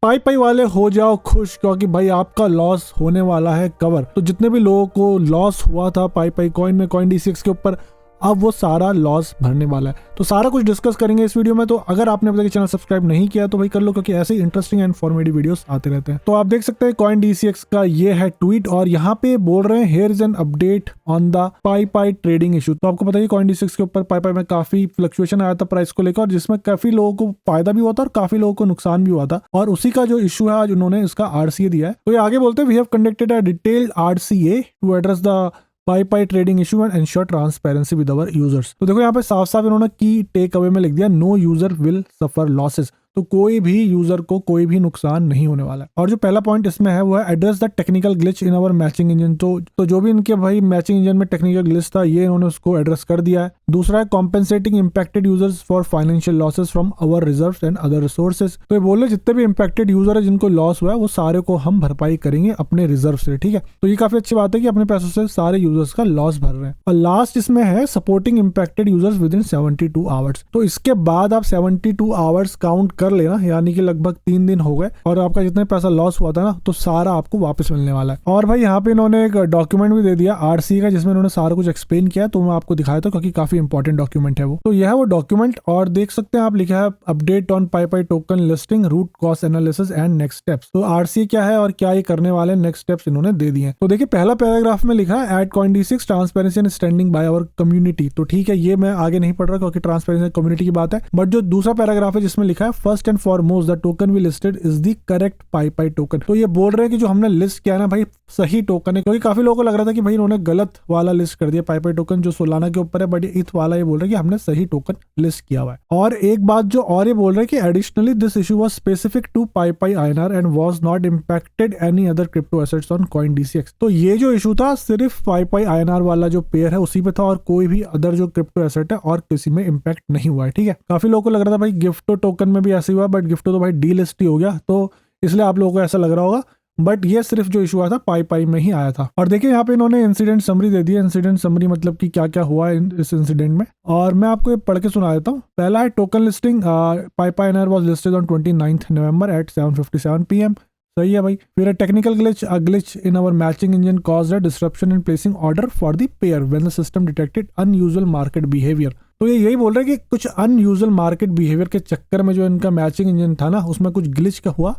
पाई पाई वाले हो जाओ खुश, क्योंकि भाई आपका लॉस होने वाला है कवर। तो जितने भी लोगों को लॉस हुआ था पाई पाई कॉइन में, कॉइन DCX के ऊपर, अब वो सारा लॉस भरने वाला है। तो सारा कुछ डिस्कस करेंगे इस वीडियो में। तो अगर आपने अभी तक चैनल सब्सक्राइब नहीं किया तो भाई कर लो, क्योंकि ऐसे ही इंटरेस्टिंग एंड इन्फॉर्मेटिव वीडियोस आते रहते हैं। तो आप देख सकते हैं कॉइन DCX का ये है ट्वीट, और यहाँ पे बोल रहे हैं here is an update on the pie pie trading issue. तो आपको पता है कॉइन DCX के ऊपर पाई पाई में काफी फ्लक्चुएशन आया था प्राइस को लेकर, और जिसमें काफी लोगों को फायदा भी हुआ था और काफी लोगों को नुकसान भी हुआ था, और उसी का जो इशू है आज उन्होंने इसका RCA दिया है। तो ये आगे बोलते हैं, we have conducted a detailed RCA to address the pie pie trading issue and ensure transparency with our users. तो देखो यहाँ पे साफ साफ इन्होंने की टेक अवे में लिख दिया, no user will suffer losses. तो कोई भी यूजर को कोई भी नुकसान नहीं होने वाला है। और जो पहला पॉइंट इसमें है वो है address the technical glitch in our matching engine. तो जो भी इनके भाई मैचिंग इंजन में टेक्निकल ग्लिच था, ये इन्होंने उसको एड्रेस कर दिया है। दूसरा है compensating impacted users for financial losses from our reserves and other resources. तो ये बोल रहे जितने भी इंपैक्टेड यूजर है जिनको लॉस हुआ है, वो सारे को हम भरपाई करेंगे अपने रिजर्व से। ठीक है, तो ये काफी अच्छी बात है कि अपने पैसों से सारे यूजर्स का लॉस भर रहे हैं। और लास्ट इसमें है supporting impacted users with in 72 hours. तो इसके बाद आप 72 आवर्स काउंट कर लेना, यानी कि लगभग 3 दिन हो गए, और आपका जितना पैसा लॉस हुआ था ना, तो सारा आपको वापस मिलने वाला है। और भाई यहाँ पे इन्होंने एक डॉक्यूमेंट भी दे दिया RCA का, जिसमें इन्होंने सारा कुछ एक्सप्लेन किया। तो मैं आपको दिखाया था क्योंकि काफी इंपॉर्टेंट डॉक्यूमेंट है वो। तो यह है वो डॉक्यूमेंट, और देख सकते हैं आप, लिखा है update on pi pi token listing, root cause analysis and next steps. तो RCA क्या है और क्या ये करने वाले नेक्स्ट स्टेप्स इन्होंने दे दिए। तो देखिए पहला पैराग्राफ में लिखा है at Coin DCX transparency and standing by our community. तो ठीक है, ये मैं आगे नहीं पढ़ रहा क्योंकि ट्रांसपेरेंसी कम्युनिटी की बात है। बट जो दूसरा पैराग्राफ है जिसमें लिखा है first and foremost the token we listed is the correct pi pi token. तो ये बोल रहे हैं कि जो हमने लिस्ट किया ना भाई, सही टोकन है। क्योंकि काफी लोगों को लग रहा था कि भाई इन्होंने गलत वाला लिस्ट कर दिया पाई पाई टोकन जो सोलाना के ऊपर है, बट इथ वाला ये बोल रहे हैं कि हमने सही टोकन लिस्ट किया हुआ है। और एक बात जो और ये बोल रहे हैं कि additionally this issue was specific to pi pi INR and was not impacted any other crypto assets on Coin DCX। तो ये जो इशू था सिर्फ पाई पाई INR वाला जो पेयर है उसी पे था, और कोई भी अदर जो क्रिप्टो एसेट है और किसी में इंपैक्ट नहीं हुआ है। ठीक है, काफी लोगों को लग रहा था भाई गिफ्टो टोकन में भी ऐसे हुआ, बट गिफ्टो तो भाई डीलिस्ट ही हो गया, तो इसलिए आप लोगों को ऐसा लग रहा होगा। बट ये सिर्फ जो इशू आया था पाई पाई में ही आया था। और देखिए यहाँ पे इन्होंने इंसिडेंट समरी दे दी है। इंसिडेंट समरी मतलब कि क्या क्या हुआ इस इंसिडेंट में, और मैं आपको ये पढ़ के सुना देता हूँ। पहला है token listing, pi pi INR was listed on 29 November at 7:57 PM। सही है भाई। फिर technical glitch in our matching engine caused a disruption in placing order for the pair when the system detected unusual market behaviour. तो ये यही बोल रहे हैं कि कुछ अनयूजुअल मार्केट बिहेवियर के चक्कर में जो इनका मैचिंग इंजन था ना, उसमें कुछ ग्लिच का हुआ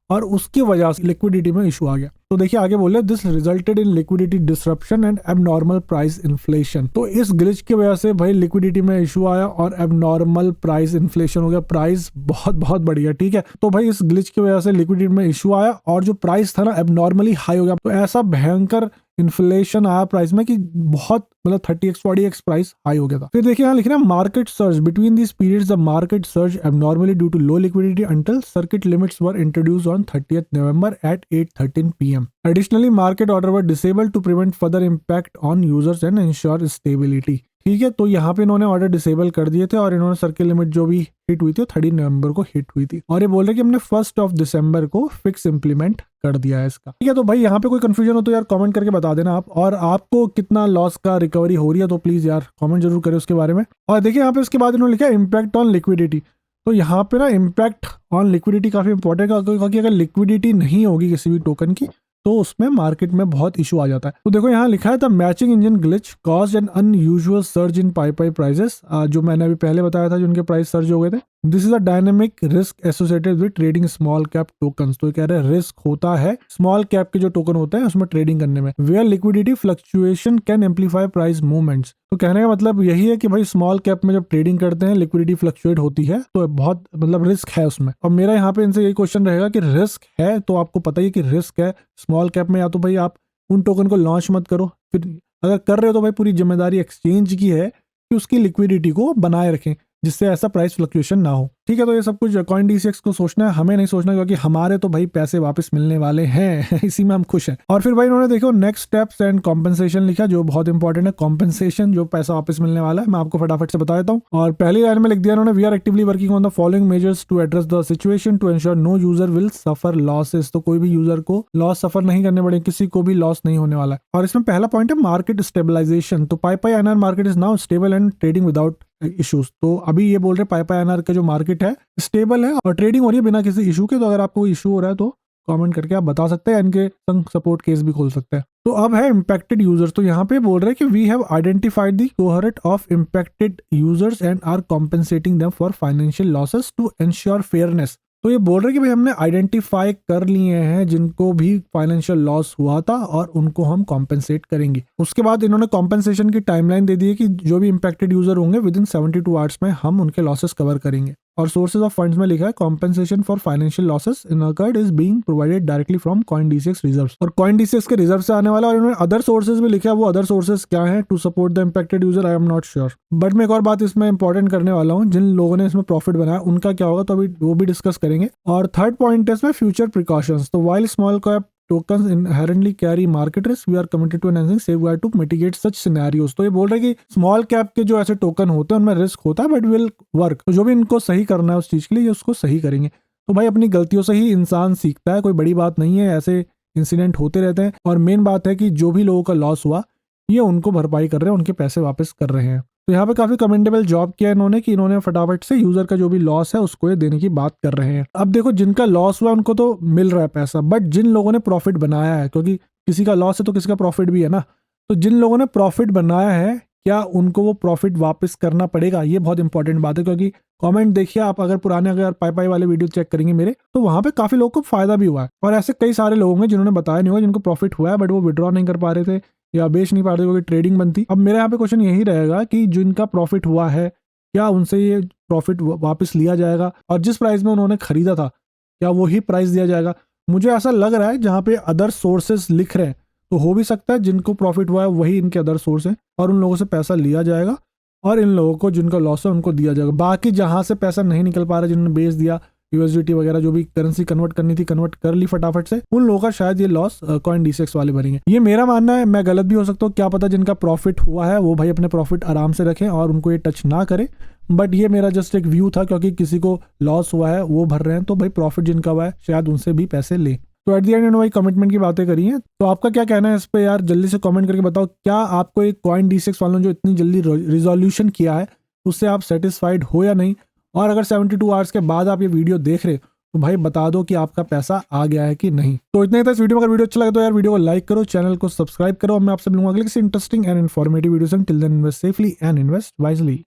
और उसकी वजह से लिक्विडिटी में इशू आ गया। तो देखिए आगे बोले this resulted in liquidity disruption and abnormal price inflation. तो इस ग्लिच की वजह से भाई लिक्विडिटी में इशू आया और एबनॉर्मल प्राइस इन्फ्लेशन हो गया, प्राइस बहुत बढ़ गया। ठीक है, तो भाई इस ग्लिच की वजह से लिक्विडिटी में इशू आया और जो प्राइस था ना एबनॉर्मली हाई हो गया। तो ऐसा भयंकर इन्फ्लेशन आया प्राइस में कि बहुत मतलब 30x 40x प्राइस हाई हो गया था। फिर देखिए यहाँ लिखना है market surge between this periods the market surge abnormally due to low liquidity until circuit limits were introduced on 30th November at 8:13 PM. Additionally, market order were disabled to prevent further impact on users and ensure stability. ठीक है, तो यहाँ पे इन्होंने order disable कर दिए थे और इन्होंने सर्किल लिमिट जो भी हिट हुई थी 30 नवंबर को हिट हुई थी, और ये बोल रहे कि हमने 1 दिसंबर को फिक्स इंप्लीमेंट कर दिया है इसका। ठीक है, तो भाई यहाँ पे कोई कंफ्यूजन हो तो यार कमेंट करके बता देना आप, और आपको कितना लॉस का रिकवरी हो रही है तो प्लीज यार कमेंट जरूर करें उसके बारे में। और देखिए यहाँ पे उसके बाद इन्होंने लिखा इम्पैक्ट ऑन लिक्विडिटी। तो यहाँ पे ना इम्पैक्ट ऑन लिक्विडिटी काफी इंपॉर्टेंट है, क्योंकि अगर लिक्विडिटी नहीं होगी किसी भी टोकन की तो उसमें मार्केट में बहुत इशू आ जाता है। तो देखो यहाँ लिखा है था matching engine glitch caused N unusual surge इन पाई पाई प्राइसेस, जो मैंने अभी पहले बताया था जो उनके प्राइस सर्ज हो गए थे। This is a dynamic risk associated with trading small cap tokens. तो कह रहे हैं रिस्क होता है स्मॉल कैप के जो टोकन होते हैं उसमें ट्रेडिंग करने में, where liquidity fluctuation can amplify price movements. तो कहने का मतलब यही है कि भाई स्मॉल कैप में जब ट्रेडिंग करते हैं लिक्विडिटी फ्लक्चुएट होती है तो बहुत मतलब रिस्क है उसमें। और मेरा यहाँ पे इनसे यही क्वेश्चन रहेगा कि रिस्क है तो आपको पता ही कि रिस्क है स्मॉल कैप में, या तो भाई आप उन टोकन को लॉन्च मत करो, फिर अगर कर रहे हो तो भाई पूरी जिम्मेदारी एक्सचेंज की है कि उसकी लिक्विडिटी को बनाए रखें जिससे ऐसा प्राइस फ्लक्चुएशन ना हो। ठीक है, तो ये सब कुछ कॉइन DCX को सोचना है, हमें नहीं सोचना, क्योंकि हमारे तो भाई पैसे वापस मिलने वाले हैं इसी में हम खुश हैं। और फिर भाई इन्होंने देखो नेक्स्ट स्टेप्स एंड कॉम्पेंसेशन लिखा जो बहुत इंपॉर्टेंट है। कॉम्पेंसेशन जो पैसा वापस मिलने वाला है मैं आपको फटाफट से बता देता हूँ। और पहली लाइन में लिख दिया इन्होंने we are actively working on the following measures to address the situation to ensure no user will suffer losses. तो कोई भी यूजर को लॉस सफर नहीं करने पड़े, किसी को भी लॉस नहीं होने वाला है। और इसमें पहला पॉइंट है मार्केट स्टेबलाइजेशन। तो पाई pi INR market is now stable and trading without issues. तो अभी ये बोल रहे पाई पाई एनआर का जो मार्केट है स्टेबल है और ट्रेडिंग हो रही है बिना किसी इशू के। तो अगर आपको इशू हो रहा है तो कमेंट करके आप बता सकते हैं, इनके संग सपोर्ट केस भी खोल सकते हैं। तो अब है इम्पैक्टेड यूजर्स। तो यहाँ पे बोल रहे हैं कि we have identified the cohort of impacted users and are compensating them for financial losses to ensure fairness. तो ये बोल रहे हैं कि भाई हमने आइडेंटिफाई कर लिए हैं जिनको भी फाइनेंशियल लॉस हुआ था और उनको हम कॉम्पेंसेट करेंगे। उसके बाद इन्होंने कॉम्पेंसेशन की टाइमलाइन दे दी है कि जो भी इम्पैक्टेड यूजर होंगे विद इन 72 आवर्स में हम उनके लॉसेस कवर करेंगे। और सोर्सेज ऑफ फंड्स में लिखा है compensation for financial losses incurred is being provided directly from CoinDCX reserves. और CoinDCX के रिजर्व से आने वाला। और इन्होंने अदर सोर्सेज में लिखा है, वो अदर सोर्सेज क्या है to support the impacted user I am not sure. But मैं एक और बात इसमें इंपॉर्टेंट करने वाला हूँ, जिन लोगों ने इसमें प्रॉफिट बनाया उनका क्या होगा, तो अभी वो भी डिस्कस करेंगे। और थर्ड पॉइंट है इसमें फ्यूचर प्रिकॉशंस। तो while small cap tokens inherently carry market risk, we are committed to enhancing safeguard to mitigate such scenarios। तो ये बोल रहे हैं कि स्मॉल कैप के जो ऐसे टोकन होते हैं उनमें रिस्क होता है बट विल वर्क। तो जो भी इनको सही करना है उस चीज के लिए ये उसको सही करेंगे। तो भाई अपनी गलतियों से ही इंसान सीखता है, कोई बड़ी बात नहीं है, ऐसे इंसिडेंट होते रहते हैं। और मेन बात है कि जो भी लोगों का लॉस हुआ ये उनको भरपाई कर रहे हैं, उनके पैसे वापस कर रहे हैं। तो यहाँ पे काफी कमेंडेबल जॉब किया इन्होंने कि इन्होंने फटाफट से यूजर का जो भी लॉस है उसको ये देने की बात कर रहे हैं। अब देखो जिनका लॉस हुआ उनको तो मिल रहा है पैसा, बट जिन लोगों ने प्रॉफिट बनाया है, क्योंकि किसी का लॉस है तो किसी का प्रॉफिट भी है ना, तो जिन लोगों ने प्रॉफिट बनाया है क्या उनको वो प्रॉफिट वापस करना पड़ेगा, ये बहुत इंपॉर्टेंट बात है। क्योंकि कमेंट देखिए आप, अगर पुराने अगर पाई पाई वाले वीडियो चेक करेंगे मेरे, तो वहां पे काफी लोगों को फायदा भी हुआ है। और ऐसे कई सारे लोग होंगे जिन्होंने बताया नहीं होगा जिनको प्रॉफिट हुआ है बट वो विड्रॉ नहीं कर पा रहे थे या बेच नहीं पा रहे थे क्योंकि ट्रेडिंग बंद थी। अब मेरे यहाँ पे क्वेश्चन यही रहेगा कि जिनका प्रॉफिट हुआ है क्या उनसे ये प्रॉफिट वापस लिया जाएगा, और जिस प्राइस में उन्होंने खरीदा था क्या वही प्राइस दिया जाएगा। मुझे ऐसा लग रहा है जहाँ पे अदर सोर्सेस लिख रहे हैं तो हो भी सकता है जिनको प्रॉफिट हुआ है वही इनके अदर सोर्स है और उन लोगों से पैसा लिया जाएगा और इन लोगों को जिनका लॉस है उनको दिया जाएगा। बाकी जहां से पैसा नहीं निकल पा रहा, जिन्होंने बेच दिया, USDT वगैरह जो भी करेंसी कन्वर्ट करनी थी कन्वर्ट कर ली फटाफट से, उन लोगों का शायद ये लॉस CoinDCX वाले भरेंगे। ये मेरा मानना है, मैं गलत भी हो सकता हूँ, क्या पता जिनका प्रॉफिट हुआ है वो भाई अपने प्रॉफिट आराम से रखें और उनको ये टच ना करे। बट ये मेरा जस्ट एक व्यू था, क्योंकि किसी को लॉस हुआ है वो भर रहे हैं तो भाई प्रॉफिट जिनका हुआ है शायद उनसे भी पैसे ले। तो एट द एंड भाई कमिटमेंट की बातें करी हैं, तो आपका क्या कहना है इस पे यार, जल्दी से कमेंट करके बताओ। क्या आपको एक CoinDCX वालों ने जो इतनी जल्दी रिजोल्यूशन किया है उससे आप सेटिस्फाइड हो या नहीं? और अगर 72 आवर्स के बाद आप ये वीडियो देख रहे तो भाई बता दो कि आपका पैसा आ गया है कि नहीं। तो इतना ही था इस वीडियो में। अगर वीडियो अच्छा लगा तो यार वीडियो को लाइक करो, चैनल को सब्सक्राइब करो। मैं आपसे मिलूंगा अगले किसी इंटरेस्टिंग एंड इन्फॉर्मेटिव वीडियो से। Till then invest safely and invest wisely.